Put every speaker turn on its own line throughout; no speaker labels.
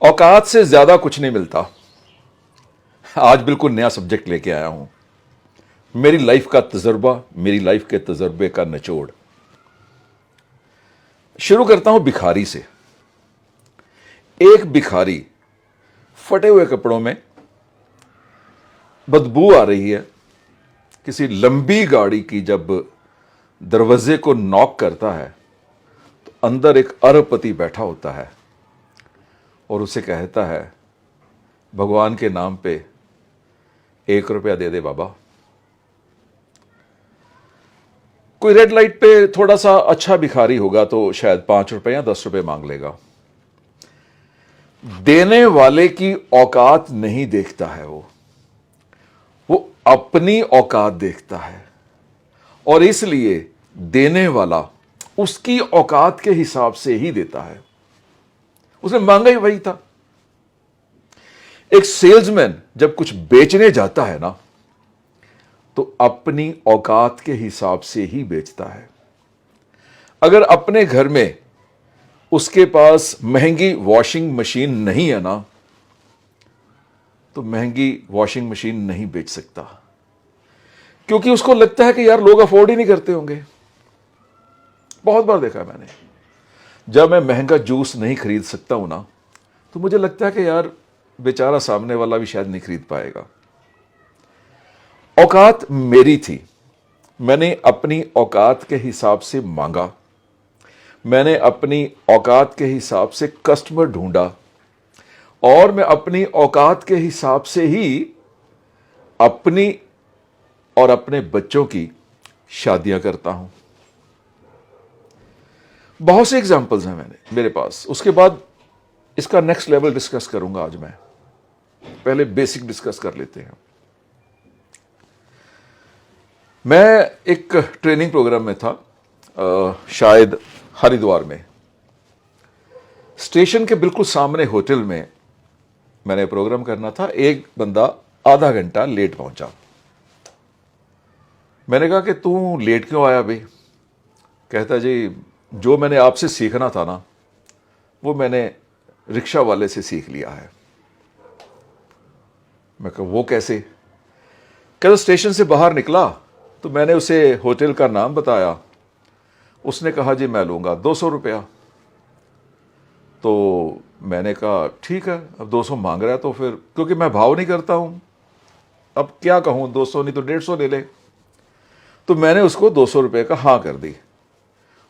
औकात से ज्यादा कुछ नहीं मिलता। आज बिल्कुल नया सब्जेक्ट लेके आया हूं। मेरी लाइफ का तजुर्बा, मेरी लाइफ के तजुर्बे का निचोड़। शुरू करता हूं भिखारी से। एक भिखारी फटे हुए कपड़ों में, बदबू आ रही है। किसी लंबी गाड़ी की जब दरवाजे को नॉक करता है तो अंदर एक अरबपति बैठा होता है और उसे कहता है, भगवान के नाम पे 1 रुपया दे दे बाबा। कोई रेड लाइट पे थोड़ा सा अच्छा भिखारी होगा तो शायद 5 रुपए या 10 रुपए मांग लेगा। देने वाले की औकात नहीं देखता है, वो अपनी औकात देखता है और इसलिए देने वाला उसकी औकात के हिसाब से ही देता है। उसने मांगा ही वही था। एक सेल्समैन जब कुछ बेचने जाता है ना, तो अपनी औकात के हिसाब से ही बेचता है। अगर अपने घर में उसके पास महंगी वॉशिंग मशीन नहीं है ना, तो महंगी वॉशिंग मशीन नहीं बेच सकता, क्योंकि उसको लगता है कि यार लोग अफोर्ड ही नहीं करते होंगे। बहुत बार देखा है मैंने, जब मैं महंगा जूस नहीं खरीद सकता हूं ना, तो मुझे लगता है कि यार बेचारा सामने वाला भी शायद नहीं खरीद पाएगा। औकात मेरी थी, मैंने अपनी औकात के हिसाब से मांगा, मैंने अपनी औकात के हिसाब से कस्टमर ढूंढा और मैं अपनी औकात के हिसाब से ही अपनी और अपने बच्चों की शादियां करता हूं। बहुत से एग्जाम्पल्स हैं मेरे पास। उसके बाद इसका नेक्स्ट लेवल डिस्कस करूंगा आज मैं। पहले बेसिक डिस्कस कर लेते हैं। मैं एक ट्रेनिंग प्रोग्राम में था, शायद हरिद्वार में। स्टेशन के बिल्कुल सामने होटल में मैंने प्रोग्राम करना था। एक बंदा आधा घंटा लेट पहुंचा। मैंने कहा कि तू लेट क्यों आया भाई? कहता जी, जो मैंने आपसे सीखना था ना, वो मैंने रिक्शा वाले से सीख लिया है। मैं कहा वो कैसे? कहता स्टेशन से बाहर निकला तो मैंने उसे होटल का नाम बताया। उसने कहा जी मैं लूंगा 200 रुपया। तो मैंने कहा ठीक है, अब 200 मांग रहा है तो फिर, क्योंकि मैं भाव नहीं करता हूं, अब क्या कहूं, 200 नहीं तो 150 ले ले। तो मैंने उसको 200 रुपये का हाँ कर दी।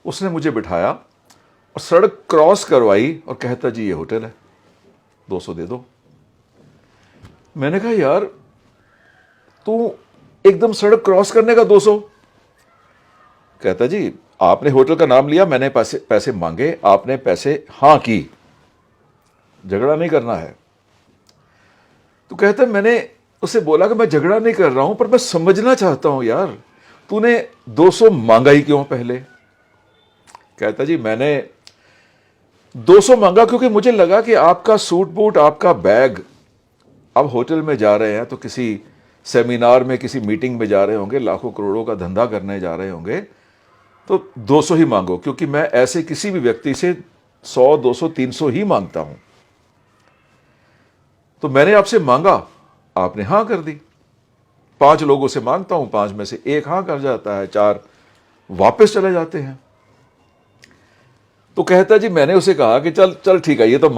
उसने मुझे बिठाया और सड़क क्रॉस करवाई और कहता जी ये होटल है, 200 दे दो। मैंने कहा यार तू एकदम सड़क क्रॉस करने का 200? कहता जी आपने होटल का नाम लिया, मैंने पैसे मांगे, आपने पैसे हाँ की, झगड़ा नहीं करना है। तो कहता मैंने उसे बोला कि मैं झगड़ा नहीं कर रहा हूं, पर मैं समझना चाहता हूं यार, तूने 200 मांगा ही क्यों पहले? कहता जी मैंने 200 मांगा क्योंकि मुझे लगा कि आपका सूट बूट, आपका बैग, अब होटल में जा रहे हैं तो किसी सेमिनार में, किसी मीटिंग में जा रहे होंगे, लाखों करोड़ों का धंधा करने जा रहे होंगे, तो 200 ही मांगो, क्योंकि मैं ऐसे किसी भी व्यक्ति से 100, 200, 300 ही मांगता हूं। तो मैंने आपसे मांगा, आपने हां कर दी। 5 लोगों से मांगता हूं, 5 में से 1 हां कर जाता है, 4 वापस चले जाते हैं। तो कहता जी मैंने उसे कहा कि चल चल ठीक है, ये तो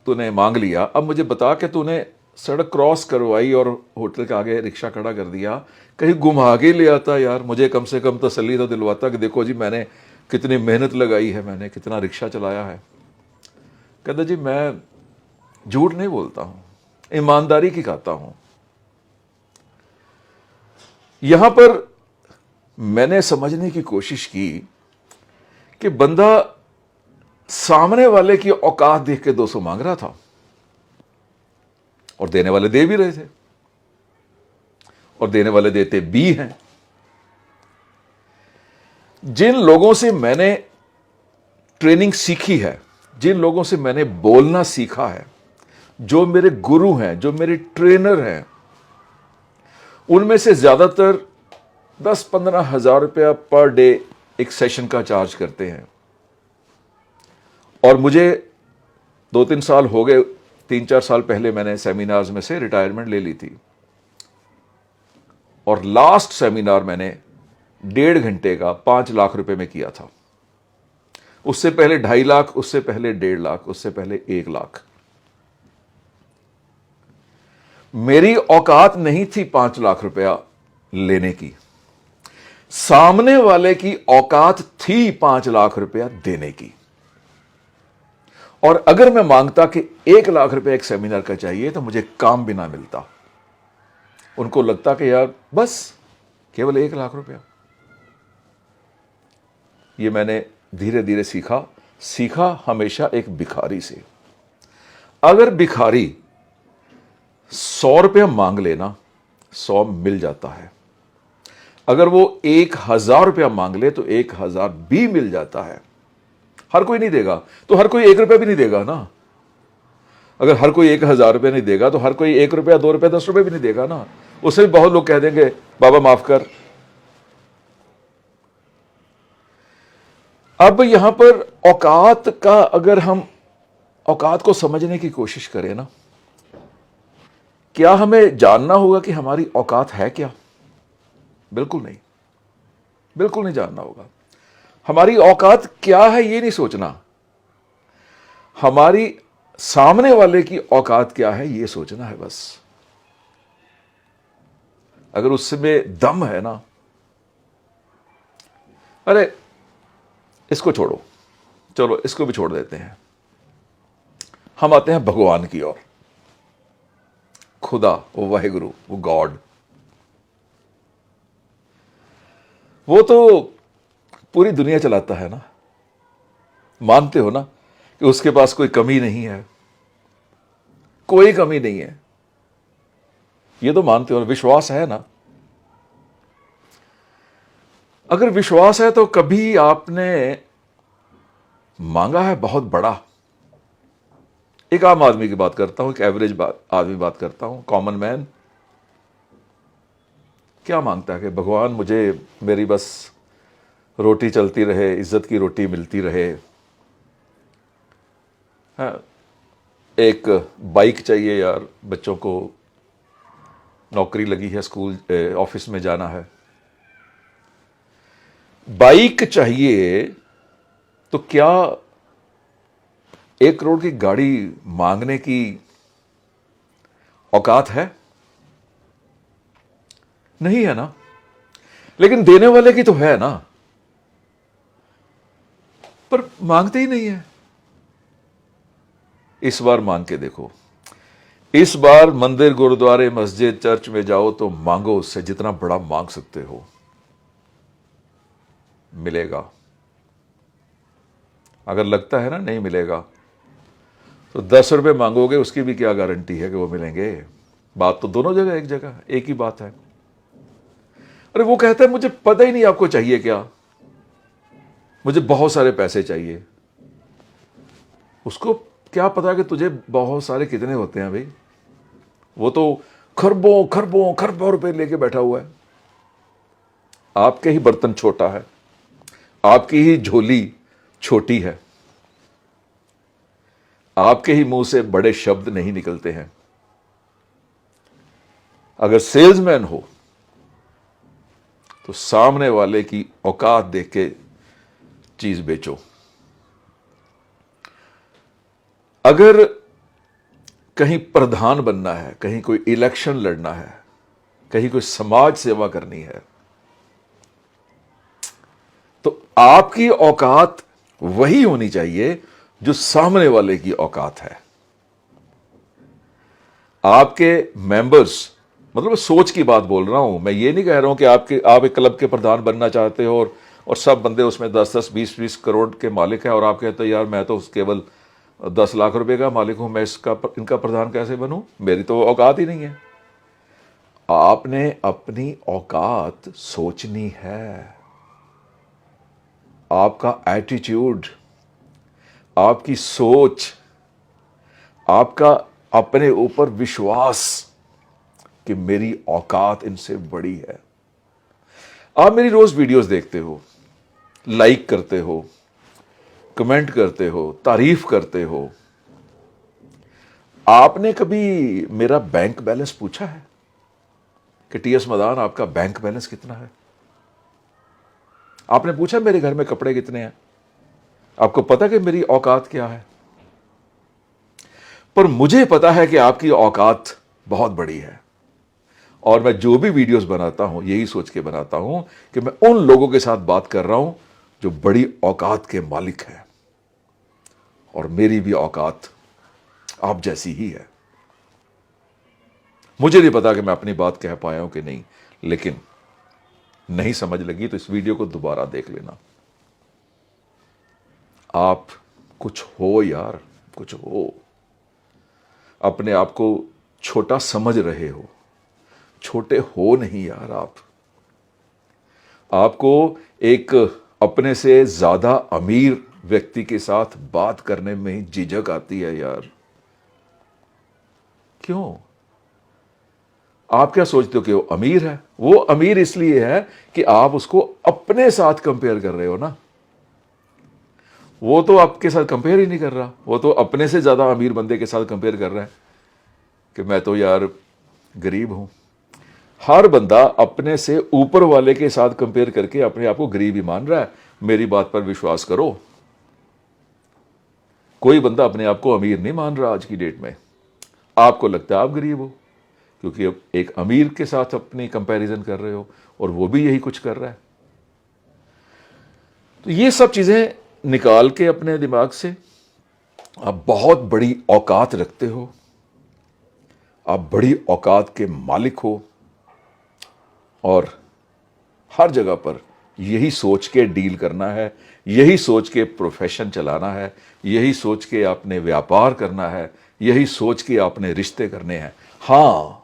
तूने मांग लिया, अब मुझे बता कि तूने सड़क क्रॉस करवाई और होटल के आगे रिक्शा खड़ा कर दिया, कहीं घुमा के ले आता यार, मुझे कम से कम तसल्ली तो दिलवाता कि देखो जी मैंने कितनी मेहनत लगाई है, मैंने कितना रिक्शा चलाया है। कहता जी मैं झूठ नहीं बोलता हूं, ईमानदारी की खाता हूं। यहां पर मैंने समझने की कोशिश की कि बंदा सामने वाले की औकात देख के 200 मांग रहा था और देने वाले दे भी रहे थे और देने वाले देते भी हैं। जिन लोगों से मैंने ट्रेनिंग सीखी है, जिन लोगों से मैंने बोलना सीखा है, जो मेरे गुरु हैं, जो मेरे ट्रेनर हैं, उनमें से ज्यादातर 10-15 हजार रुपया पर डे एक सेशन का चार्ज करते हैं। और मुझे 2-3 साल हो गए 3-4 साल पहले मैंने सेमिनार्स में से रिटायरमेंट ले ली थी, और लास्ट सेमिनार मैंने 1.5 घंटे का 5 लाख रुपए में किया था। उससे पहले 2.5 लाख, उससे पहले 1.5 लाख, उससे पहले 1 लाख। मेरी औकात नहीं थी 5 लाख रुपया लेने की, सामने वाले की औकात थी 5 लाख रुपया देने की। और अगर मैं मांगता कि 1 लाख रुपया एक सेमिनार का चाहिए तो मुझे काम भी ना मिलता। उनको लगता कि यार बस केवल 1 लाख रुपया। ये मैंने धीरे धीरे सीखा हमेशा एक भिखारी से। अगर भिखारी 100 रुपया मांग लेना, 100 मिल जाता है। अगर वो 1000 रुपया मांग ले तो 1000 भी मिल जाता है। हर कोई नहीं देगा तो हर कोई 1 रुपया भी नहीं देगा ना। अगर हर कोई 1000 रुपया नहीं देगा तो हर कोई 1 रुपया, 2 रुपया, 10 रुपये भी नहीं देगा ना। उससे भी बहुत लोग कह देंगे बाबा माफ कर। अब यहां पर औकात का, अगर हम औकात को समझने की कोशिश करें ना, क्या हमें जानना होगा कि हमारी औकात है क्या? बिल्कुल नहीं, बिल्कुल नहीं जानना होगा। हमारी औकात क्या है ये नहीं सोचना, हमारी सामने वाले की औकात क्या है ये सोचना है बस। अगर उसमें दम है ना, अरे इसको छोड़ो, चलो इसको भी छोड़ देते हैं। हम आते हैं भगवान की ओर। खुदा, वो वाहेगुरु, वो गॉड, वो तो पूरी दुनिया चलाता है ना। मानते हो ना कि उसके पास कोई कमी नहीं है, कोई कमी नहीं है, ये तो मानते हो ना। विश्वास है ना। अगर विश्वास है तो कभी आपने मांगा है बहुत बड़ा? एक आम आदमी की बात करता हूं, एक एवरेज आदमी बात करता हूं, कॉमन मैन क्या मांगता है कि भगवान मुझे, मेरी बस रोटी चलती रहे, इज्जत की रोटी मिलती रहे, हाँ, एक बाइक चाहिए यार, बच्चों को नौकरी लगी है, स्कूल ऑफिस में जाना है, बाइक चाहिए। तो क्या 1 करोड़ की गाड़ी मांगने की औकात है? नहीं है ना। लेकिन देने वाले की तो है ना, पर मांगते ही नहीं है। इस बार मांग के देखो। इस बार मंदिर, गुरुद्वारे, मस्जिद, चर्च में जाओ तो मांगो उससे, जितना बड़ा मांग सकते हो मिलेगा। अगर लगता है ना नहीं मिलेगा तो 10 रुपए मांगोगे, उसकी भी क्या गारंटी है कि वो मिलेंगे? बात तो दोनों जगह एक जगह एक ही बात है। अरे वो कहता है मुझे पता ही नहीं आपको चाहिए क्या, मुझे बहुत सारे पैसे चाहिए। उसको क्या पता कि तुझे बहुत सारे कितने होते हैं भाई? वो तो खरबों खरबों खरबों रुपए लेके बैठा हुआ है। आपके ही बर्तन छोटा है, आपकी ही झोली छोटी है, आपके ही मुंह से बड़े शब्द नहीं निकलते हैं। अगर सेल्समैन हो तो सामने वाले की औकात देख के चीज बेचो। अगर कहीं प्रधान बनना है, कहीं कोई इलेक्शन लड़ना है, कहीं कोई समाज सेवा करनी है, तो आपकी औकात वही होनी चाहिए जो सामने वाले की औकात है। आपके मेंबर्स, मतलब सोच की बात बोल रहा हूं मैं, ये नहीं कह रहा हूं कि आप एक क्लब के प्रधान बनना चाहते हो और सब बंदे उसमें 10-10, 20-20 करोड़ के मालिक हैं और आप कहते हो यार मैं तो केवल 10 लाख रुपए का मालिक हूं, मैं इनका प्रधान कैसे बनूं? मेरी तो औकात ही नहीं है। आपने अपनी औकात सोचनी है। आपका एटीट्यूड, आपकी सोच, आपका अपने ऊपर विश्वास कि मेरी औकात इनसे बड़ी है। आप मेरी रोज वीडियोस देखते हो, लाइक करते हो, कमेंट करते हो, तारीफ करते हो, आपने कभी मेरा बैंक बैलेंस पूछा है कि टीएस मदान आपका बैंक बैलेंस कितना है? आपने पूछा मेरे घर में कपड़े कितने हैं? आपको पता कि मेरी औकात क्या है? पर मुझे पता है कि आपकी औकात बहुत बड़ी है, और मैं जो भी वीडियोस बनाता हूं यही सोच के बनाता हूं कि मैं उन लोगों के साथ बात कर रहा हूं जो बड़ी औकात के मालिक हैं, और मेरी भी औकात आप जैसी ही है। मुझे नहीं पता कि मैं अपनी बात कह पाया हूं कि नहीं, लेकिन नहीं समझ लगी तो इस वीडियो को दोबारा देख लेना। आप कुछ हो यार, कुछ हो। अपने आप को छोटा समझ रहे हो, छोटे हो नहीं यार। आपको एक अपने से ज्यादा अमीर व्यक्ति के साथ बात करने में झिझक आती है यार। क्यों? आप क्या सोचते हो कि वो अमीर है? वो अमीर इसलिए है कि आप उसको अपने साथ कंपेयर कर रहे हो ना। वो तो आपके साथ कंपेयर ही नहीं कर रहा, वो तो अपने से ज्यादा अमीर बंदे के साथ कंपेयर कर रहा है कि मैं तो यार गरीब हूं। हर बंदा अपने से ऊपर वाले के साथ कंपेयर करके अपने आप को गरीब ही मान रहा है। मेरी बात पर विश्वास करो, कोई बंदा अपने आप को अमीर नहीं मान रहा आज की डेट में। आपको लगता है आप गरीब हो क्योंकि अब एक अमीर के साथ अपनी कंपैरिजन कर रहे हो, और वो भी यही कुछ कर रहा है। तो ये सब चीजें निकाल के अपने दिमाग से, आप बहुत बड़ी औकात रखते हो, आप बड़ी औकात के मालिक हो, और हर जगह पर यही सोच के डील करना है, यही सोच के प्रोफेशन चलाना है, यही सोच के आपने व्यापार करना है, यही सोच के आपने रिश्ते करने हैं। हां,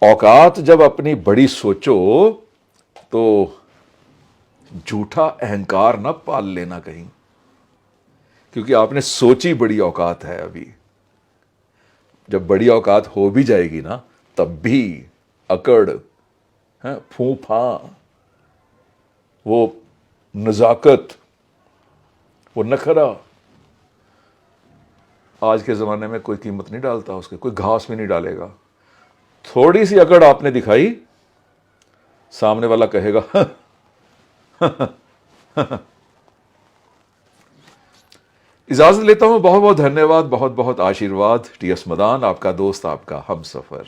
औकात जब अपनी बड़ी सोचो तो झूठा अहंकार ना पाल लेना कहीं, क्योंकि आपने सोची बड़ी औकात है। अभी जब बड़ी औकात हो भी जाएगी ना, तब भी अकड़ है, फूफा, वो नजाकत, वो नखरा, आज के जमाने में कोई कीमत नहीं डालता उसके, कोई घास भी नहीं डालेगा। थोड़ी सी अकड़ आपने दिखाई, सामने वाला कहेगा इजाजत लेता हूं। बहुत बहुत धन्यवाद, बहुत बहुत आशीर्वाद। टीएस मदान, आपका दोस्त, आपका हमसफर।